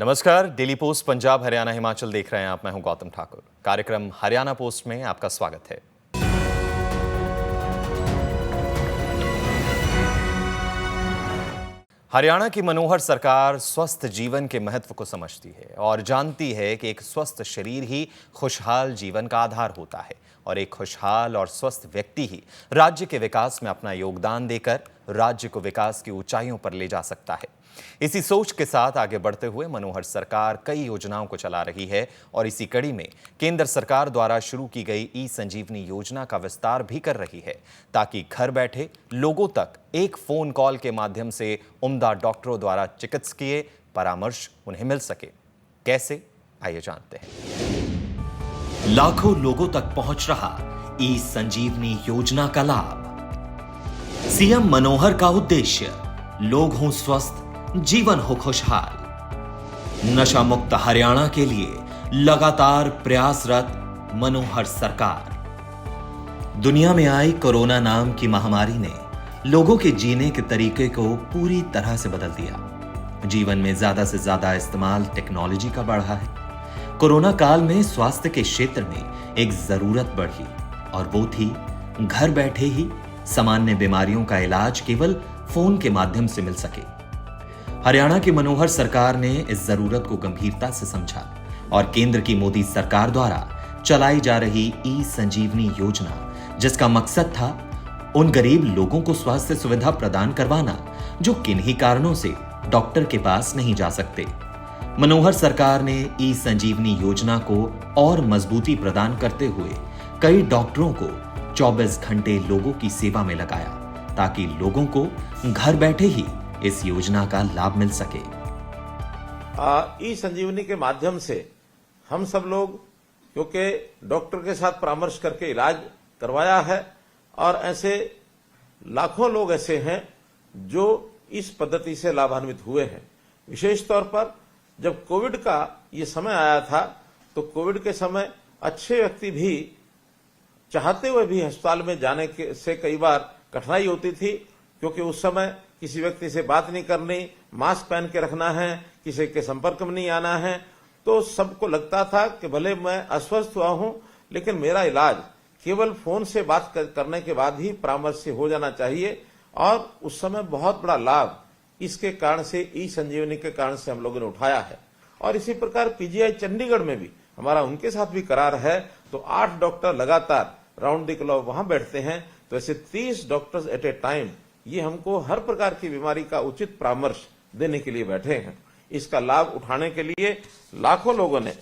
नमस्कार, daily post Punjab Haryana Himachal देख रहे हैं आप। मैं हूं गौतम ठाकुर। कार्यक्रम हरियाणा पोस्ट में आपका स्वागत है। हरियाणा की मनोहर सरकार स्वस्थ जीवन के महत्व को समझती है और जानती है कि एक स्वस्थ शरीर ही खुशहाल जीवन का आधार होता है और एक खुशहाल और स्वस्थ व्यक्ति ही राज्य के विकास में अपना योगदान देकर राज्य को विकास की ऊंचाइयों पर ले जा सकता है। इसी सोच के साथ आगे बढ़ते हुए मनोहर सरकार कई योजनाओं को चला रही है और इसी कड़ी में केंद्र सरकार द्वारा शुरू की गई ई संजीवनी योजना का विस्तार भी कर रही है, ताकि घर बैठे लोगों तक एक फोन कॉल के माध्यम से उम्दा डॉक्टरों द्वारा चिकित्सकीय परामर्श उन्हें मिल सके। कैसे, आइए जानते हैं। लाखों लोगों तक पहुंच रहा ई संजीवनी योजना का लाभ। सीएम मनोहर का उद्देश्य लोग हों स्वस्थ, जीवन हो खुशहाल। नशा मुक्त हरियाणा के लिए लगातार प्रयासरत मनोहर सरकार। दुनिया में आई कोरोना नाम की महामारी ने लोगों के जीने के तरीके को पूरी तरह से बदल दिया। जीवन में ज्यादा से ज्यादा इस्तेमाल टेक्नोलॉजी का बढ़ा है। कोरोना काल में स्वास्थ्य के क्षेत्र में एक जरूरत बढ़ी और वो थी घर बैठे ही सामान्य बीमारियों का इलाज केवल फोन के माध्यम से मिल सके। हरियाणा की मनोहर सरकार ने इस जरूरत को गंभीरता से समझा और केंद्र की मोदी सरकार द्वारा चलाई जा रही ई संजीवनी योजना, जिसका मकसद था उन गरीब लोगों को स्वास्थ्य सुविधा प्रदान करवाना जो किन्हीं कारणों से डॉक्टर के पास नहीं जा सकते। मनोहर सरकार ने ई संजीवनी योजना को और मजबूती प्रदान करते हुए कई डॉक्टरों को 24 घंटे लोगों की सेवा में लगाया, ताकि लोगों को घर बैठे ही इस योजना का लाभ मिल सके। ई संजीवनी के माध्यम से हम सब लोग, क्योंकि डॉक्टर के साथ परामर्श करके इलाज करवाया है और ऐसे लाखों लोग ऐसे हैं जो इस पद्धति से लाभान्वित हुए हैं। विशेष तौर पर जब कोविड का ये समय आया था तो कोविड के समय अच्छे व्यक्ति भी चाहते हुए भी अस्पताल में जाने से कई बार कठिनाई होती थी, क्योंकि उस समय किसी व्यक्ति से बात नहीं करनी, मास्क पहन के रखना है, किसी के संपर्क में नहीं आना है। तो सबको लगता था कि भले मैं अस्वस्थ हुआ हूं लेकिन मेरा इलाज केवल फोन से बात करने के बाद ही परामर्श से हो जाना चाहिए। और उस समय बहुत बड़ा लाभ इसके कारण से, ई संजीवनी के कारण से हम लोगों ने उठाया है। और इसी प्रकार पीजीआई चंडीगढ़ में भी हमारा उनके साथ भी करार है, तो 8 डॉक्टर लगातार राउंड द क्लॉक वहां बैठते हैं। तो ऐसे 30 डॉक्टर्स एट ए टाइम ये हमको हर प्रकार की बीमारी का उचित परामर्श देने के लिए बैठे हैं। इसका लाभ उठाने के लिए लाखों लोगों ने,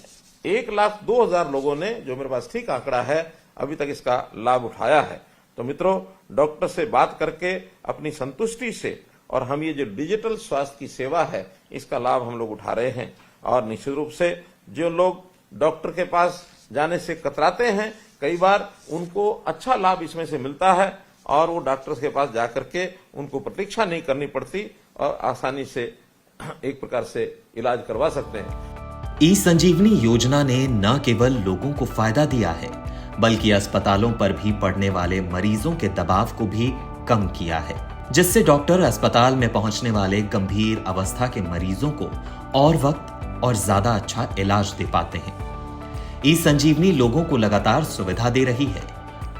1,02,000 लोगों ने, जो मेरे पास ठीक आंकड़ा है, अभी तक इसका लाभ उठाया है। तो मित्रों, डॉक्टर से बात करके अपनी संतुष्टि से, और हम ये जो डिजिटल स्वास्थ्य की सेवा है इसका लाभ हम लोग उठा रहे हैं। और निश्चित रूप से जो लोग डॉक्टर के पास जाने से कतराते हैं, कई बार उनको अच्छा लाभ इसमें से मिलता है और वो डॉक्टर के पास जाकर के उनको प्रतीक्षा नहीं करनी पड़ती और आसानी से एक प्रकार से इलाज करवा सकते हैं। ई संजीवनी योजना ने न केवल लोगों को फायदा दिया है, बल्कि अस्पतालों पर भी पड़ने वाले मरीजों के दबाव को भी कम किया है, जिससे डॉक्टर अस्पताल में पहुंचने वाले गंभीर अवस्था के मरीजों को और वक्त और ज्यादा अच्छा इलाज दे पाते हैं। ई संजीवनी लोगों को लगातार सुविधा दे रही है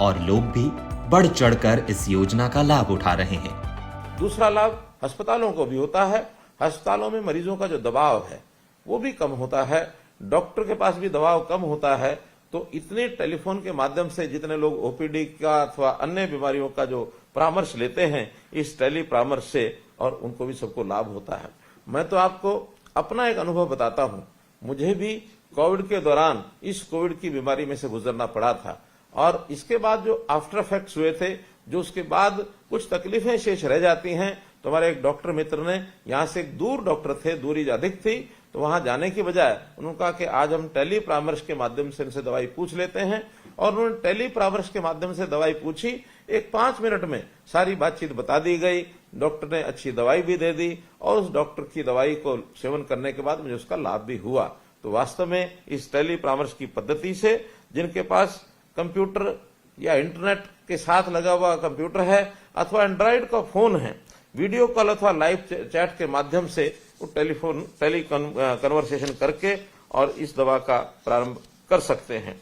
और लोग भी बढ़ चढ़कर इस योजना का लाभ उठा रहे हैं। दूसरा लाभ अस्पतालों को भी होता है। अस्पतालों में मरीजों का जो दबाव है वो भी कम होता है, डॉक्टर के पास भी दबाव कम होता है। तो इतने टेलीफोन के माध्यम से जितने लोग ओपीडी का अथवा अन्य बीमारियों का जो परामर्श लेते हैं इस टेली परामर्श से, और उनको भी सबको लाभ होता है। मैं तो आपको अपना एक अनुभव बताता हूं। मुझे भी कोविड के दौरान इस कोविड की बीमारी में से गुजरना पड़ा था और इसके बाद जो आफ्टर इफेक्ट्स हुए थे, जो उसके बाद कुछ तकलीफें शेष रह जाती हैं, तो हमारे एक डॉक्टर मित्र ने, यहाँ से एक दूर डॉक्टर थे, दूरी अधिक थी, तो वहां जाने की बजाय उन्होंने कहा कि आज हम टेली परामर्श के माध्यम से इनसे दवाई पूछ लेते हैं। और उन्होंने टेली परामर्श के माध्यम से दवाई पूछी। एक 5 मिनट में सारी बातचीत बता दी गई, डॉक्टर ने अच्छी दवाई भी दे दी और उस डॉक्टर की दवाई को सेवन करने के बाद मुझे उसका लाभ भी हुआ। तो वास्तव में इस टेली परामर्श की पद्धति से जिनके पास कंप्यूटर या इंटरनेट के साथ लगा हुआ कंप्यूटर है अथवा एंड्रॉइड का फोन है, वीडियो कॉल अथवा लाइव चैट के माध्यम से वो टेली कन्वर्सेशन करके और इस दवा का प्रारंभ कर सकते हैं।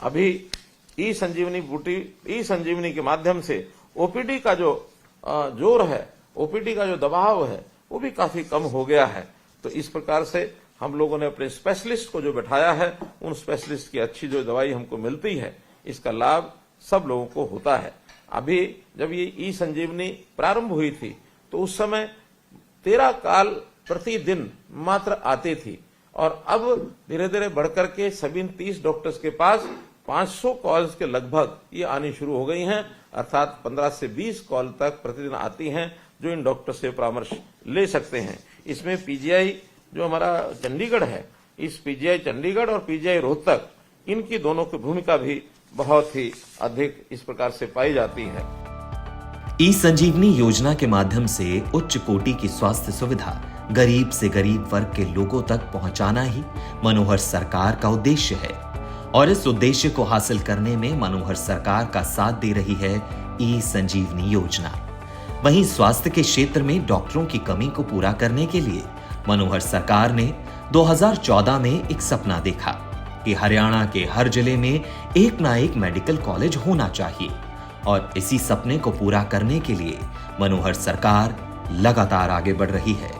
अभी ई संजीवनी के माध्यम से ओपीडी का जो जोर है, ओपीडी का जो दबाव है, वो भी काफी कम हो गया है। तो इस प्रकार से हम लोगों ने अपने स्पेशलिस्ट को जो बैठाया है, उन स्पेशलिस्ट की अच्छी जो दवाई हमको मिलती है, इसका लाभ सब लोगों को होता है। अभी जब ये ई संजीवनी प्रारंभ हुई थी तो उस समय 13 कॉल प्रतिदिन मात्र आती थी और अब धीरे धीरे बढ़कर के सभी 30 डॉक्टर्स के पास 500 कॉल्स के लगभग ये आनी शुरू हो गई हैं, अर्थात 15 से 20 कॉल तक प्रतिदिन आती हैं जो इन डॉक्टर से परामर्श ले सकते हैं। इसमें पीजीआई जो हमारा चंडीगढ़ है, इस पीजीआई चंडीगढ़ और पीजीआई रोहतक, इनकी दोनों की भूमिका भी बहुत ही अधिक इस प्रकार से पाई जाती है। ई संजीवनी योजना के माध्यम से उच्च कोटि की स्वास्थ्य सुविधा गरीब से गरीब वर्ग के लोगों तक पहुंचाना ही मनोहर सरकार का उद्देश्य है और इस उद्देश्य को हासिल करने में मनोहर सरकार का साथ दे रही है ई संजीवनी योजना। वहीं स्वास्थ्य के क्षेत्र में डॉक्टरों की कमी को पूरा करने के लिए मनोहर सरकार ने 2014 में एक सपना देखा कि हरियाणा के हर जिले में एक ना एक मेडिकल कॉलेज होना चाहिए और इसी सपने को पूरा करने के लिए मनोहर सरकार लगातार आगे बढ़ रही है।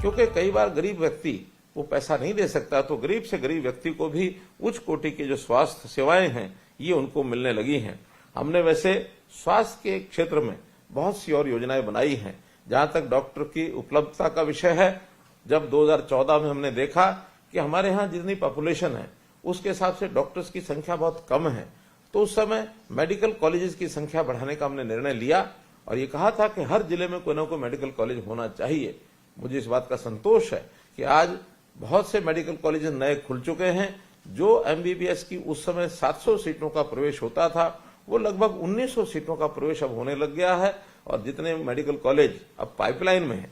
क्योंकि कई बार गरीब व्यक्ति वो पैसा नहीं दे सकता, तो गरीब से गरीब व्यक्ति को भी उच्च कोटि की जो स्वास्थ्य सेवाएं हैं ये उनको मिलने लगी हैं। हमने वैसे स्वास्थ्य के क्षेत्र में बहुत सी और योजनाएं बनाई हैं। जहां तक डॉक्टर की उपलब्धता का विषय है, जब 2014 में हमने देखा कि हमारे यहाँ जितनी पॉपुलेशन है उसके हिसाब से डॉक्टर्स की संख्या बहुत कम है, तो उस समय मेडिकल कॉलेजेस की संख्या बढ़ाने का हमने निर्णय लिया और ये कहा था कि हर जिले में कोई ना कोई मेडिकल कॉलेज होना चाहिए। मुझे इस बात का संतोष है कि आज बहुत से मेडिकल कॉलेज नए खुल चुके हैं। जो एमबीबीएस की उस समय 700 सीटों का प्रवेश होता था, वो लगभग 1900 सीटों का प्रवेश अब होने लग गया है और जितने मेडिकल कॉलेज अब पाइपलाइन में हैं,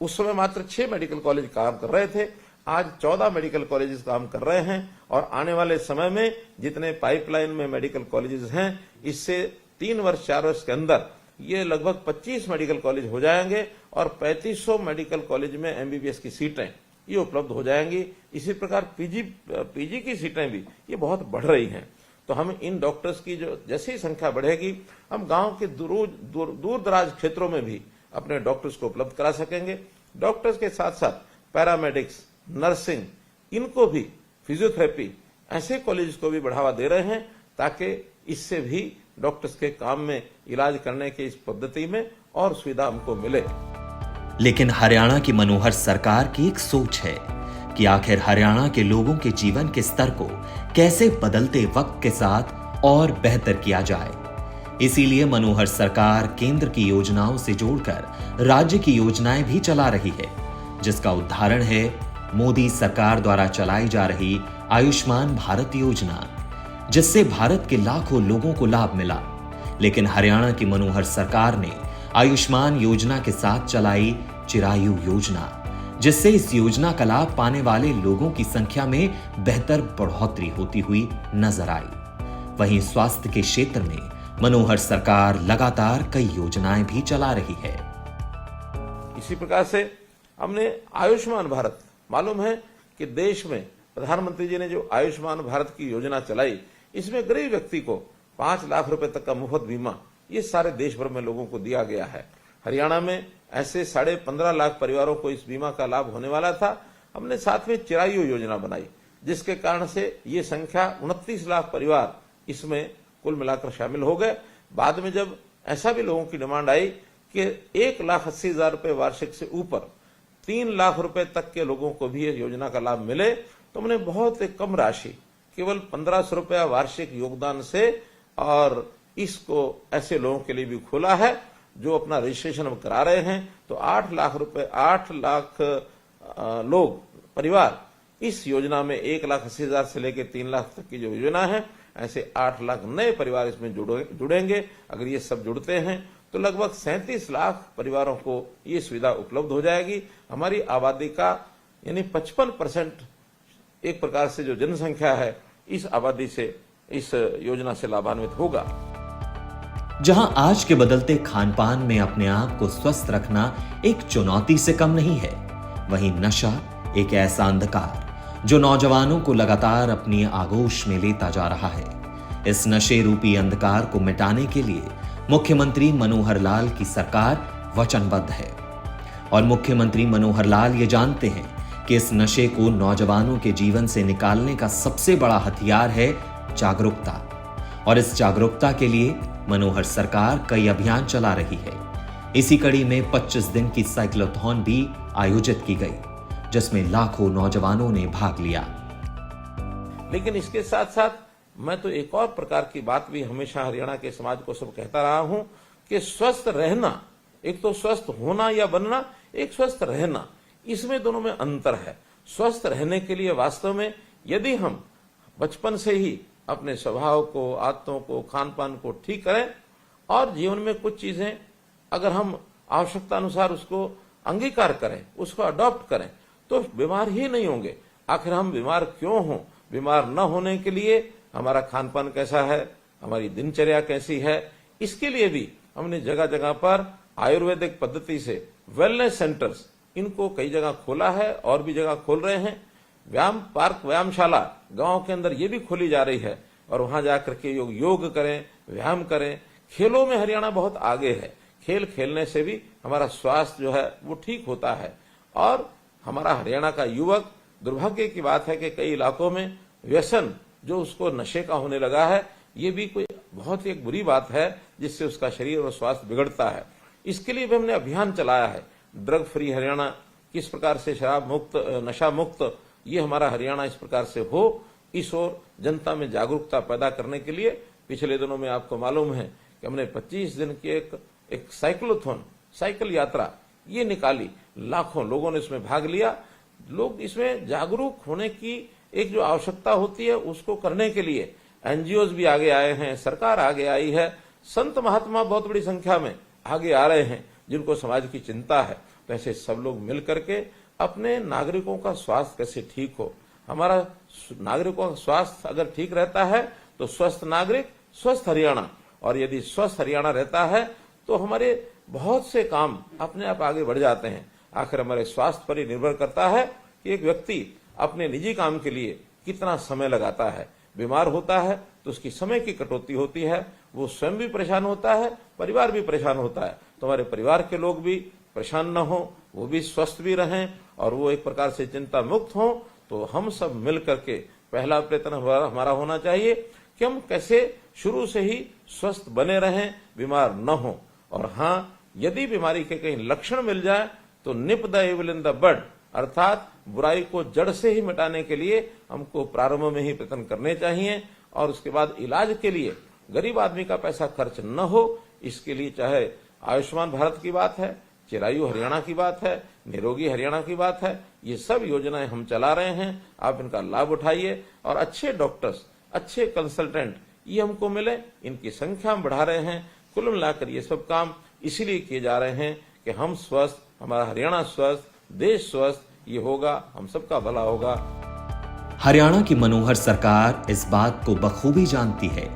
उस समय मात्र 6 मेडिकल कॉलेज काम कर रहे थे, आज 14 मेडिकल कॉलेजेस काम कर रहे हैं और आने वाले समय में जितने पाइपलाइन में मेडिकल कॉलेजेस हैं, इससे 3 वर्ष 4 वर्ष के अंदर ये लगभग 25 मेडिकल कॉलेज हो जाएंगे और 3500 मेडिकल कॉलेज में एमबीबीएस की सीटें ये उपलब्ध हो जाएंगी। इसी प्रकार पीजी की सीटें भी ये बहुत बढ़ रही हैं। तो हम इन डॉक्टर्स की जो जैसे ही संख्या बढ़ेगी, हम गांव के दूर दराज क्षेत्रों में भी अपने डॉक्टर्स को उपलब्ध करा सकेंगे। डॉक्टर्स के साथ साथ पैरामेडिक्स, नर्सिंग, इनको भी, फिजियोथेरेपी, ऐसे कॉलेज को भी बढ़ावा दे रहे हैं ताकि इससे भी डॉक्टर्स के काम में, इलाज करने की इस पद्धति में और सुविधा हमको मिले। लेकिन हरियाणा की मनोहर सरकार की एक सोच है कि आखिर हरियाणा के लोगों के जीवन के स्तर को कैसे बदलते वक्त के साथ और बेहतर किया जाए। इसीलिए मनोहर सरकार केंद्र की योजनाओं से जोड़कर राज्य की योजनाएं भी चला रही है, जिसका उदाहरण है मोदी सरकार द्वारा चलाई जा रही आयुष्मान भारत योजना, जिससे भारत के लाखों लोगों को लाभ मिला। लेकिन हरियाणा की मनोहर सरकार ने आयुष्मान योजना के साथ चलाई चिरायु योजना, जिससे इस योजना का लाभ पाने वाले लोगों की संख्या में बेहतर बढ़ोतरी होती हुई नजर आई। वहीं स्वास्थ्य के क्षेत्र में मनोहर सरकार लगातार कई योजनाएं भी चला रही है। इसी प्रकार से हमने आयुष्मान भारत, मालूम है कि देश में प्रधानमंत्री जी ने जो आयुष्मान भारत की योजना चलाई, इसमें गरीब व्यक्ति को 5 लाख रुपए तक का मुफ्त बीमा ये सारे देश भर में लोगों को दिया गया है। हरियाणा में ऐसे 15.5 लाख परिवारों को इस बीमा का लाभ होने वाला था। हमने साथ में चिरायु योजना बनाई, जिसके कारण से ये संख्या 29 लाख परिवार इसमें कुल मिलाकर शामिल हो गए। बाद में जब ऐसा भी लोगों की डिमांड आई कि 1,80,000 रुपए वार्षिक से ऊपर 3 लाख रुपए तक के लोगों को भी इस योजना का लाभ मिले, तो हमने बहुत कम राशि, केवल 1500 रुपया वार्षिक योगदान से, और इसको ऐसे लोगों के लिए भी खोला है जो अपना रजिस्ट्रेशन हम करा रहे हैं। तो 8 लाख लोग, परिवार इस योजना में 1,80,000 से लेकर 3 लाख तक की जो योजना है, ऐसे 8 लाख नए परिवार इसमें जुड़ेंगे। अगर ये सब जुड़ते हैं तो लगभग 37 लाख परिवारों को ये सुविधा उपलब्ध हो जाएगी। हमारी आबादी का यानी 55% एक प्रकार से जो जनसंख्या है, इस आबादी से, इस योजना से लाभान्वित होगा। जहां आज के बदलते खान पान में अपने आप को स्वस्थ रखना एक चुनौती से कम नहीं है, वहीं नशा एक ऐसा अंधकार जो नौजवानों को लगातार अपनी आगोश में लेता जा रहा है। इस नशे रूपी अंधकार को मिटाने के लिए मुख्यमंत्री मनोहर लाल की सरकार वचनबद्ध है और मुख्यमंत्री मनोहर लाल ये जानते हैं कि इस नशे को नौजवानों के जीवन से निकालने का सबसे बड़ा हथियार है जागरूकता। और इस जागरूकता के लिए मनोहर सरकार कई अभियान चला रही है। इसी कड़ी में 25 दिन की साइक्लोथॉन भी आयोजित की गई, जिसमें लाखों नौजवानों ने भाग लिया। लेकिन इसके साथ साथ मैं तो एक और प्रकार की बात भी हमेशा हरियाणा के समाज को सब कहता रहा हूं कि स्वस्थ रहना, एक तो स्वस्थ होना या बनना, एक स्वस्थ रहना, इसमें दोनों में अंतर है। स्वस्थ रहने के लिए वास्तव में यदि हम बचपन से ही अपने स्वभाव को, आदतों को, खान पान को ठीक करें और जीवन में कुछ चीजें अगर हम आवश्यकता अनुसार उसको अंगीकार करें, उसको अडॉप्ट करें, तो बीमार ही नहीं होंगे। आखिर हम बीमार क्यों हों? बीमार न होने के लिए हमारा खान पान कैसा है, हमारी दिनचर्या कैसी है, इसके लिए भी हमने जगह जगह पर आयुर्वेदिक पद्धति से वेलनेस सेंटर्स, इनको कई जगह खोला है और भी जगह खोल रहे हैं। व्यायाम पार्क, व्यायामशाला गांव के अंदर ये भी खोली जा रही है और वहां जाकर के योग करें, व्यायाम करें। खेलों में हरियाणा बहुत आगे है। खेल खेलने से भी हमारा स्वास्थ्य जो है वो ठीक होता है। और हमारा हरियाणा का युवक, दुर्भाग्य की बात है कि कई इलाकों में व्यसन जो उसको नशे का होने लगा है, ये भी कोई बहुत ही एक बुरी बात है जिससे उसका शरीर और स्वास्थ्य बिगड़ता है। इसके लिए भी हमने अभियान चलाया है, ड्रग फ्री हरियाणा, किस प्रकार से शराब मुक्त, नशा मुक्त ये हमारा हरियाणा इस प्रकार से हो, इस ओर जनता में जागरूकता पैदा करने के लिए पिछले दिनों में आपको मालूम है कि हमने 25 दिन की एक साइक्लोथॉन, साइकिल यात्रा ये निकाली। लाखों लोगों ने इसमें भाग लिया। लोग इसमें जागरूक होने की एक जो आवश्यकता होती है उसको करने के लिए एनजीओज भी आगे आए हैं, सरकार आगे आई है, संत महात्मा बहुत बड़ी संख्या में आगे आ रहे हैं जिनको समाज की चिंता है। तो ऐसे सब लोग मिल करके अपने नागरिकों का स्वास्थ्य कैसे ठीक हो, हमारा नागरिकों का स्वास्थ्य अगर ठीक रहता है तो स्वस्थ नागरिक, स्वस्थ हरियाणा, और यदि स्वस्थ हरियाणा रहता है तो हमारे बहुत से काम अपने आप आगे बढ़ जाते हैं। आखिर हमारे स्वास्थ्य पर ही निर्भर करता है कि एक व्यक्ति अपने निजी काम के लिए कितना समय लगाता है। बीमार होता है तो उसकी समय की कटौती होती है, वो स्वयं भी परेशान होता है, परिवार भी परेशान होता है। तो हमारे परिवार के लोग भी परेशान न हो, वो भी स्वस्थ भी रहें और वो एक प्रकार से चिंता मुक्त हों। तो हम सब मिल करके पहला प्रयत्न हमारा होना चाहिए कि हम कैसे शुरू से ही स्वस्थ बने रहें, बीमार न हो। और हाँ, यदि बीमारी के कहीं लक्षण मिल जाए तो nip the evil in the bud, अर्थात बुराई को जड़ से ही मिटाने के लिए हमको प्रारंभ में ही प्रयत्न करने चाहिए। और उसके बाद इलाज के लिए गरीब आदमी का पैसा खर्च न हो, इसके लिए चाहे आयुष्मान भारत की बात है, चिरायु हरियाणा की बात है, निरोगी हरियाणा की बात है, ये सब योजनाएं हम चला रहे हैं। आप इनका लाभ उठाइए और अच्छे डॉक्टर्स, अच्छे कंसल्टेंट ये हमको मिले, इनकी संख्या हम बढ़ा रहे हैं। कुल मिलाकर ये सब काम इसीलिए किए जा रहे हैं कि हम स्वस्थ, हमारा हरियाणा स्वस्थ, देश स्वस्थ, ये होगा, हम सबका भला होगा। हरियाणा की मनोहर सरकार इस बात को बखूबी जानती है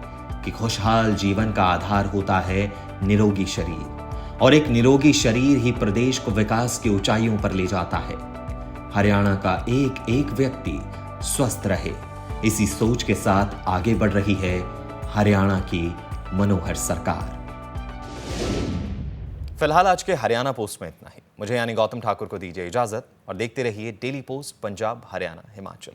कि खुशहाल जीवन का आधार होता है निरोगी शरीर, और एक निरोगी शरीर ही प्रदेश को विकास की ऊंचाइयों पर ले जाता है। हरियाणा का एक एक व्यक्ति स्वस्थ रहे, इसी सोच के साथ आगे बढ़ रही है हरियाणा की मनोहर सरकार। फिलहाल आज के हरियाणा पोस्ट में इतना ही। मुझे यानी गौतम ठाकुर को दीजिए इजाजत और देखते रहिए डेली पोस्ट पंजाब, हरियाणा, हिमाचल।